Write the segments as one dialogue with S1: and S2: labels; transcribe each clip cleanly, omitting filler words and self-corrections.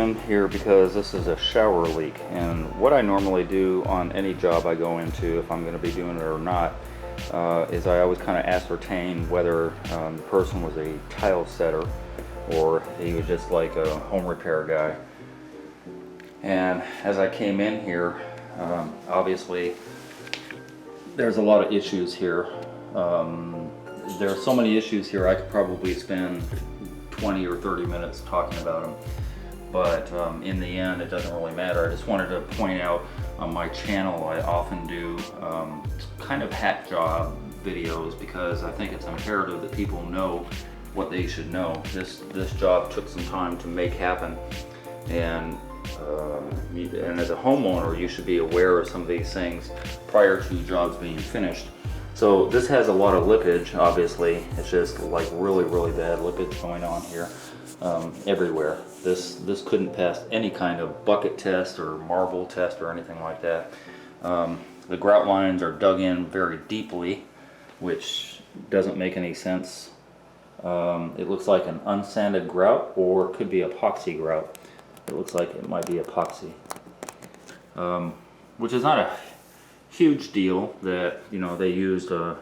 S1: in here because this is a shower leak, and what I normally do on any job I go into, if I'm going to be doing it or not, is I always kind of ascertain whether the person was a tile setter or he was just like a home repair guy. And as I came in here, obviously there's a lot of issues here. There are so many issues here I could probably spend 20 or 30 minutes talking about them, but in the end it doesn't really matter. I just wanted to point out on my channel I often do kind of hack job videos because I think it's imperative that people know what they should know. This job took some time to make happen, and as a homeowner you should be aware of some of these things prior to jobs being finished. So this has a lot of lippage, obviously. It's just like really bad lippage going on here everywhere. This couldn't pass any kind of bucket test or marble test or anything like that. The grout lines are dug in very deeply, which doesn't make any sense. It looks like an unsanded grout, or it could be epoxy grout. It looks like it might be epoxy, which is not a huge deal that, you know, they used an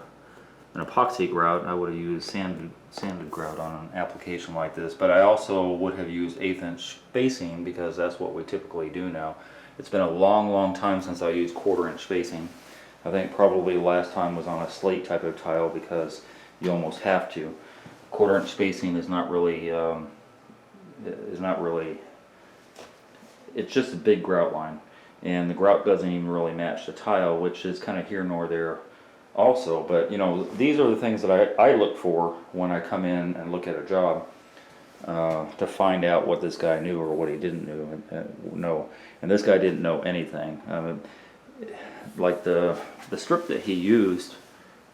S1: epoxy grout. I would have used sanded grout on an application like this, but I also would have used 1/8" spacing because that's what we typically do now. It's been a long time since I used 1/4" spacing. I think probably last time was on a slate type of tile because you almost have to. 1/4" spacing is not really it's just a big grout line, and the grout doesn't even really match the tile, which is kind of here nor there also. But you know, these are the things that I look for when I come in and look at a job to find out what this guy knew or what he didn't know. And this guy didn't know anything. Like the strip that he used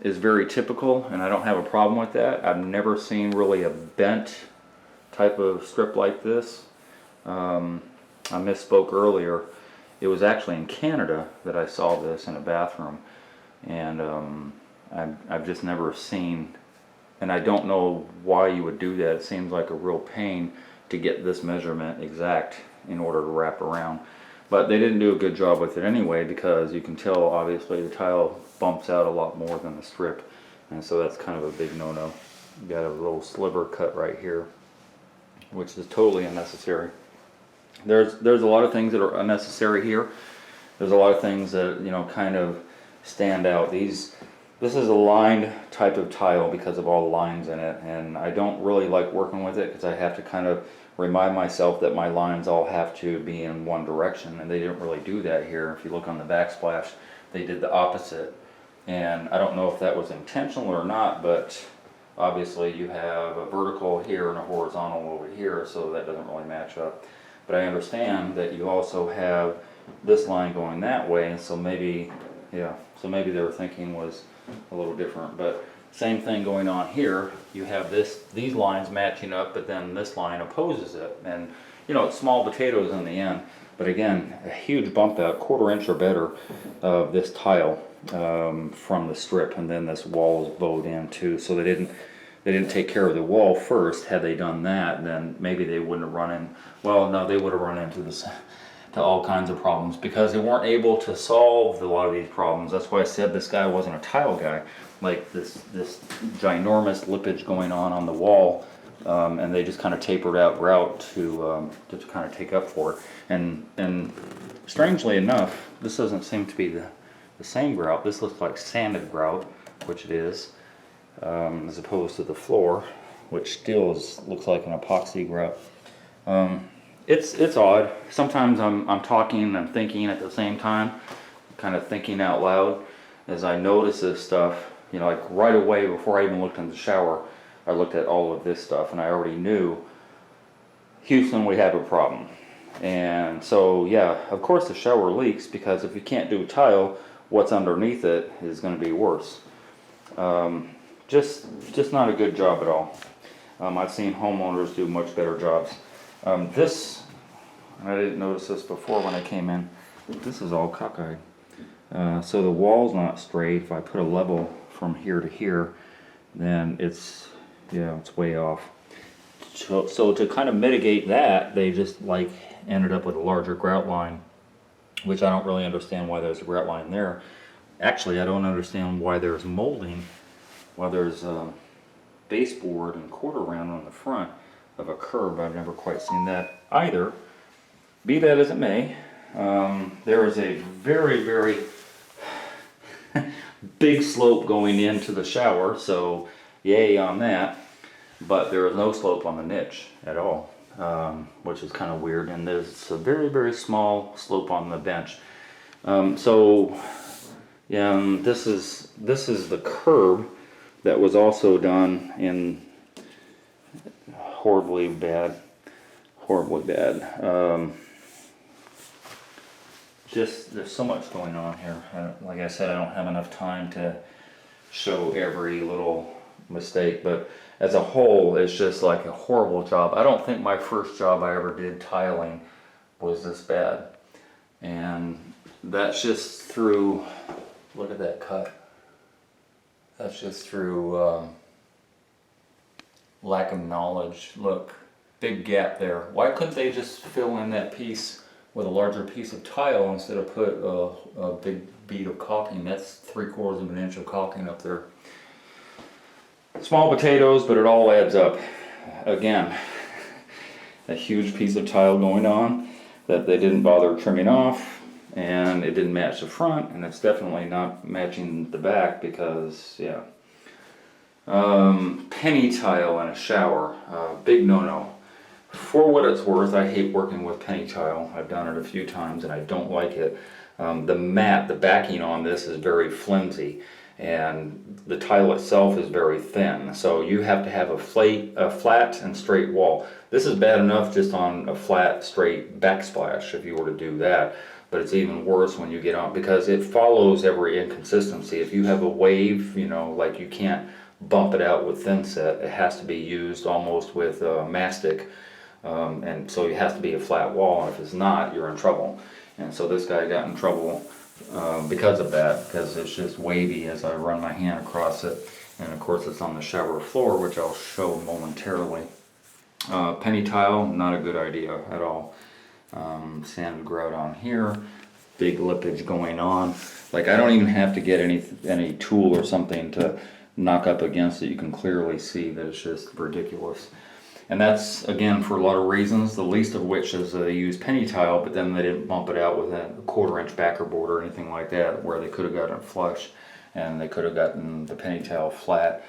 S1: is very typical, and I don't have a problem with that. I've never seen really a bent type of strip like this. I misspoke earlier. It was actually in Canada that I saw this in a bathroom, and I've just never seen, and I don't know why you would do that. It seems like a real pain to get this measurement exact in order to wrap around. But they didn't do a good job with it anyway, because you can tell obviously the tile bumps out a lot more than the strip, and so that's kind of a big no-no. You got a little sliver cut right here, which is totally unnecessary. There's a lot of things that are unnecessary here. There's a lot of things that, you know, kind of stand out. This is a lined type of tile because of all the lines in it, and I don't really like working with it because I have to kind of remind myself that my lines all have to be in one direction, and they didn't really do that here. If you look on the backsplash, they did the opposite, and I don't know if that was intentional or not, but obviously you have a vertical here and a horizontal over here, so that doesn't really match up. But I understand that you also have this line going that way, and so maybe, yeah, so maybe their thinking was a little different. But same thing going on here. You have these lines matching up, but then this line opposes it, and you know, it's small potatoes in the end. But again, a huge bump out, 1/4" or better of this tile from the strip, and then this wall is bowed in too. So they didn't take care of the wall first. Had they done that, then maybe they wouldn't have run in. Well, no, they would have run into to all kinds of problems because they weren't able to solve a lot of these problems. That's why I said this guy wasn't a tile guy. Like this ginormous lippage going on the wall, and they just kind of tapered out grout to kind of take up for it. And strangely enough, this doesn't seem to be the same grout. This looks like sanded grout, which it is. As opposed to the floor, which still looks like an epoxy grout. It's odd. Sometimes I'm talking and I'm thinking at the same time, kind of thinking out loud as I notice this stuff. You know, like right away before I even looked in the shower, I looked at all of this stuff, and I already knew Houston, we have a problem. And so yeah, of course the shower leaks, because if you can't do tile, what's underneath it is going to be worse. Just not a good job at all. I've seen homeowners do much better jobs. This, and I didn't notice this before when I came in, this is all cockeyed. So the wall's not straight. If I put a level from here to here, then it's way off. So to kind of mitigate that, they just like ended up with a larger grout line, which I don't really understand why there's a grout line there. Actually, I don't understand why there's molding, why there's baseboard and quarter round on the front of a curb. I've never quite seen that either. Be that as it may, there is a very, very big slope going into the shower, so yay on that. But there is no slope on the niche at all, which is kind of weird. And there's a very, very small slope on the bench. So yeah, this is the curb that was also done in horribly bad. Just there's so much going on here. Like I said, I don't have enough time to show every little mistake, but as a whole, it's just like a horrible job. I don't think my first job I ever did tiling was this bad, and that's just through. Look at that cut. That's just through lack of knowledge. Look, big gap there. Why couldn't they just fill in that piece with a larger piece of tile instead of put a big bead of caulking? That's 3/4 of an inch of caulking up there. Small potatoes, but it all adds up. Again, a huge piece of tile going on that they didn't bother trimming off, and it didn't match the front, and it's definitely not matching the back because, yeah. Penny tile in a shower, big no-no. For what it's worth, I hate working with penny tile. I've done it a few times and I don't like it. The backing on this is very flimsy, and the tile itself is very thin. So you have to have a flat and straight wall. This is bad enough just on a flat, straight backsplash if you were to do that. But it's even worse when you get on, because it follows every inconsistency. If you have a wave, you know, like you can't bump it out with thin set. It has to be used almost with mastic. And so it has to be a flat wall, and if it's not, you're in trouble. And so this guy got in trouble because of that, because it's just wavy as I run my hand across it. And of course it's on the shower floor, which I'll show momentarily. Penny tile, not a good idea at all. Sanded grout on here, big lippage going on. Like, I don't even have to get any tool or something to knock up against it. You can clearly see that it's just ridiculous. And that's, again, for a lot of reasons, the least of which is they use penny tile, but then they didn't bump it out with a 1/4 inch backer board or anything like that, where they could have gotten it flush and they could have gotten the penny tile flat.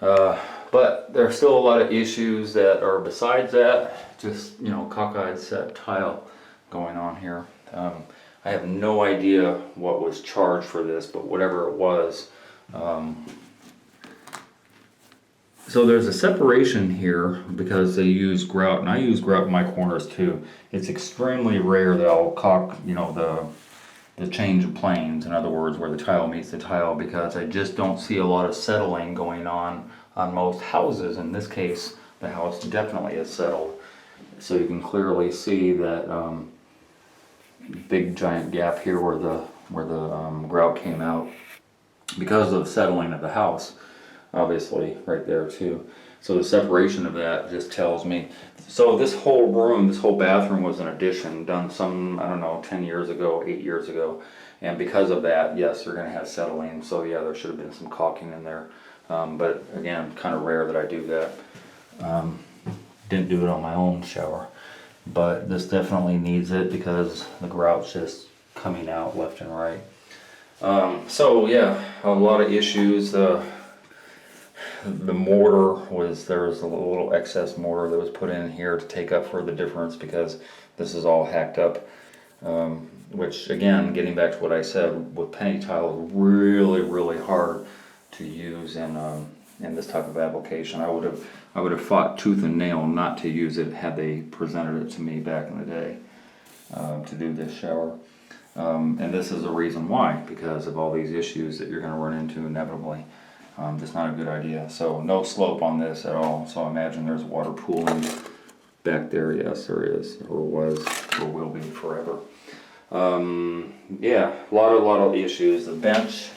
S1: But there's still a lot of issues that are besides that, just, you know, cockeyed set tile going on here. I have no idea what was charged for this, but whatever it was, so there's a separation here because they use grout, and I use grout in my corners too. It's extremely rare that I'll caulk, you know, the change of planes, in other words, where the tile meets the tile, because I just don't see a lot of settling going on most houses. In this case, the house definitely is settled. So you can clearly see that big giant gap here where the grout came out because of settling of the house. Obviously right there too. So the separation of that just tells me. So this whole room, this whole bathroom was an addition done some, I don't know, 10 years ago, 8 years ago. And because of that, yes, they're gonna have settling. So yeah, there should have been some caulking in there. But again, kind of rare that I do that. Didn't do it on my own shower. But this definitely needs it because the grout's just coming out left and right. So yeah, a lot of issues. The mortar there was a little excess mortar that was put in here to take up for the difference, because this is all hacked up. Which again, getting back to what I said, with penny tile is really, really hard to use in this type of application. I would have fought tooth and nail not to use it had they presented it to me back in the day to do this shower. And this is the reason why, because of all these issues that you're going to run into inevitably. That's not a good idea. So no slope on this at all. So I imagine there's water pooling back there. Yes, there is, or was, or will be forever. Yeah, a lot of issues. The bench.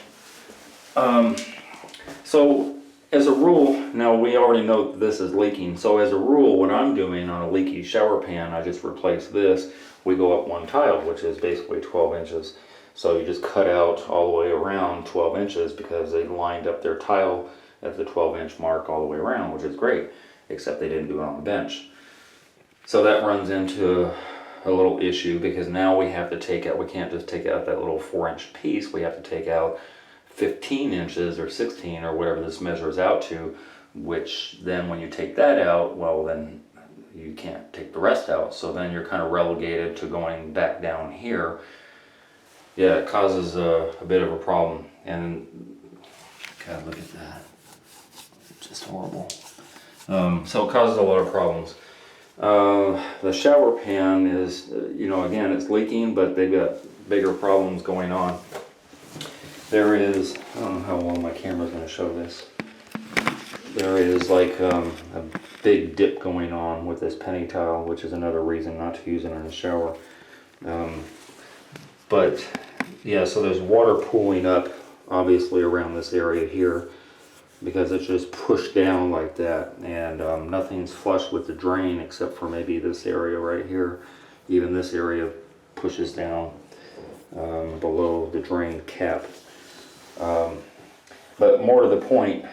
S1: So As a rule, now we already know that this is leaking, so as a rule, what I'm doing on a leaky shower pan, I just replace this. We go up one tile, which is basically 12 inches. So you just cut out all the way around 12 inches because they lined up their tile at the 12-inch mark all the way around, which is great, except they didn't do it on the bench. So that runs into a little issue because now we have to take out, we can't just take out that little 4-inch piece, we have to take out 15 inches or 16 or whatever this measures out to, which then when you take that out, well then you can't take the rest out. So then you're kind of relegated to going back down here. Yeah, it causes a bit of a problem. And God, look at that. Just horrible. So it causes a lot of problems. The shower pan is, you know, again, it's leaking, but they've got bigger problems going on. There is, I don't know how well my camera's going to show this. There is like a big dip going on with this penny tile, which is another reason not to use it in the shower. But yeah, so there's water pooling up obviously around this area here because it's just pushed down like that, and nothing's flush with the drain except for maybe this area right here. Even this area pushes down below the drain cap. But more to the point,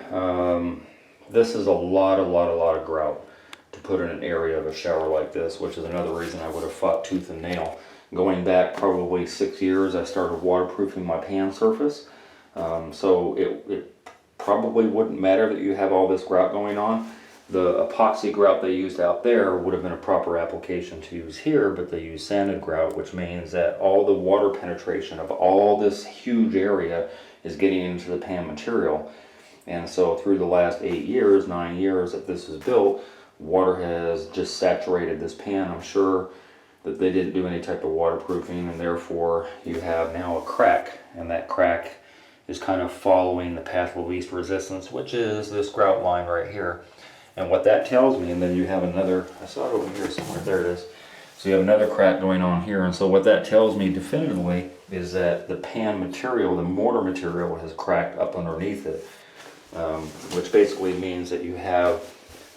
S1: this is a lot of grout to put in an area of a shower like this, which is another reason I would have fought tooth and nail. Going back probably 6 years, I started waterproofing my pan surface. So it probably wouldn't matter that you have all this grout going on. The epoxy grout they used out there would have been a proper application to use here, but they used sanded grout, which means that all the water penetration of all this huge area is getting into the pan material. And so through the last 8 years, 9 years that this was built, water has just saturated this pan. I'm sure that they didn't do any type of waterproofing, and therefore you have now a crack, and that crack is kind of following the path of least resistance, which is this grout line right here. And what that tells me, and then you have another, I saw it over here somewhere, there it is. So you have another crack going on here, and so what that tells me definitively is that the pan material, the mortar material, has cracked up underneath it, which basically means that you have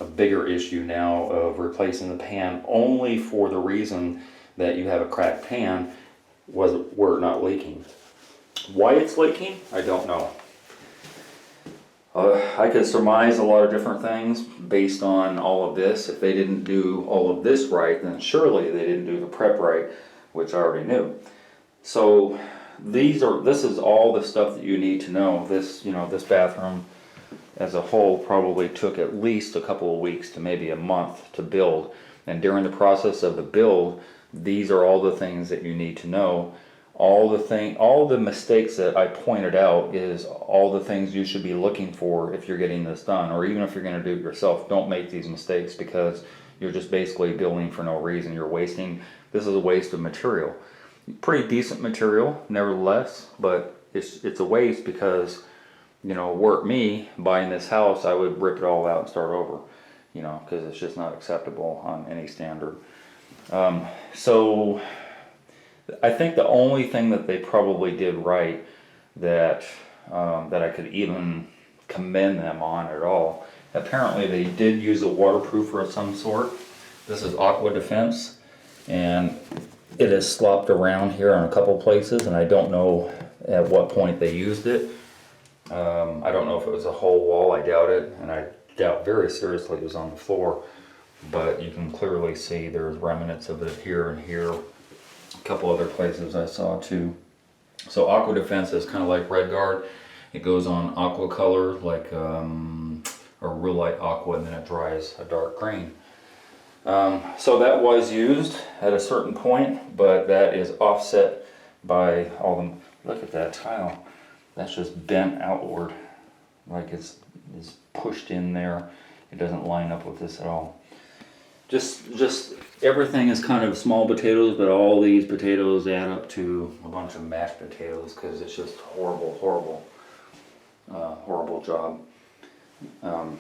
S1: a bigger issue now of replacing the pan only for the reason that you have a cracked pan, were it not leaking. Why it's leaking, I don't know. I could surmise a lot of different things based on all of this. If they didn't do all of this right, then surely they didn't do the prep right, which I already knew. So this is all the stuff that you need to know. This, you know, this bathroom as a whole probably took at least a couple of weeks to maybe a month to build. And during the process of the build, these are all the things that you need to know. All the mistakes that I pointed out is all the things you should be looking for if you're getting this done, or even if you're going to do it yourself. Don't make these mistakes because you're just basically building for no reason. You're wasting, this is a waste of material. Pretty decent material, nevertheless, but it's a waste because, you know, were it me buying this house, I would rip it all out and start over, you know, because it's just not acceptable on any standard. So I think the only thing that they probably did right that I could even commend them on at all, apparently they did use a waterproofer of some sort. This is Aqua Defense, and it has slopped around here in a couple places, and I don't know at what point they used it. I don't know if it was a whole wall, I doubt it, and I doubt very seriously it was on the floor, but you can clearly see there's remnants of it here and here. A couple other places I saw too. So Aqua Defense is kind of like Red Guard. It goes on aqua color, like a real light aqua, and then it dries a dark green. So that was used at a certain point, but that is offset by all them. Look at that tile. That's just bent outward, like it's pushed in there. It doesn't line up with this at all. Just everything is kind of small potatoes, but all these potatoes add up to a bunch of mashed potatoes because it's just horrible job. I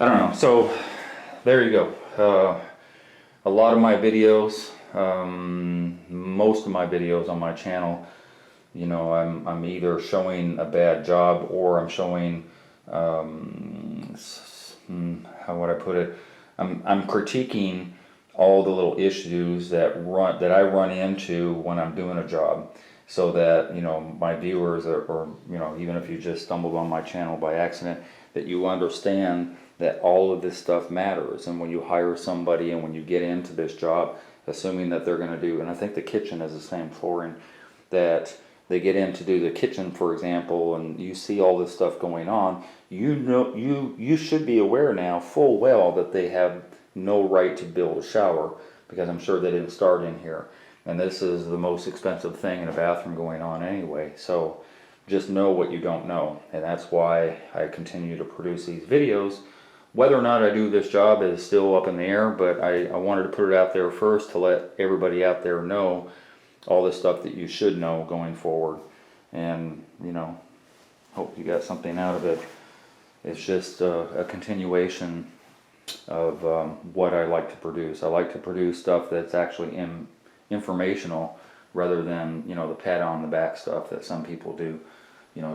S1: don't know. So there you go. A lot of my videos, most of my videos on my channel, you know, I'm either showing a bad job or I'm showing how would I put it? I'm critiquing all the little issues that I run into when I'm doing a job, so that my viewers or even if you just stumbled on my channel by accident, that you understand that all of this stuff matters. And when you hire somebody and when you get into this job, assuming that they're going to do, and I think the kitchen is the same, flooring, that they get in to do the kitchen, for example, and you see all this stuff going on, you should be aware now full well that they have no right to build a shower, because I'm sure they didn't start in here. And this is the most expensive thing in a bathroom going on anyway. So just know what you don't know. And that's why I continue to produce these videos. Whether or not I do this job is still up in the air, but I wanted to put it out there first to let everybody out there know all the stuff that you should know going forward. And hope you got something out of it. It's just a continuation of what I like to produce. I like to produce stuff that's actually informational, rather than the pat on the back stuff that some people do,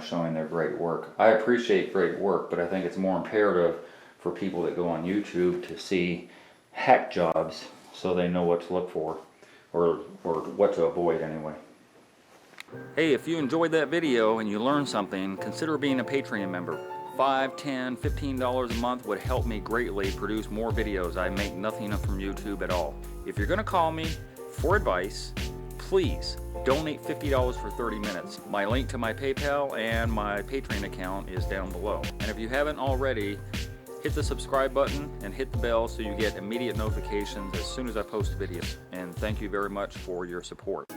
S1: showing their great work. I appreciate great work, but I think it's more imperative for people that go on YouTube to see hack jobs, so they know what to look for, or what to avoid anyway. Hey, if you enjoyed that video and you learned something, consider being a Patreon member. $5, $10, $15 a month would help me greatly produce more videos. I make nothing from YouTube at all. If you're going to call me for advice, please donate $50 for 30 minutes. My link to my PayPal and my Patreon account is down below. And if you haven't already, hit the subscribe button and hit the bell so you get immediate notifications as soon as I post videos. And thank you very much for your support.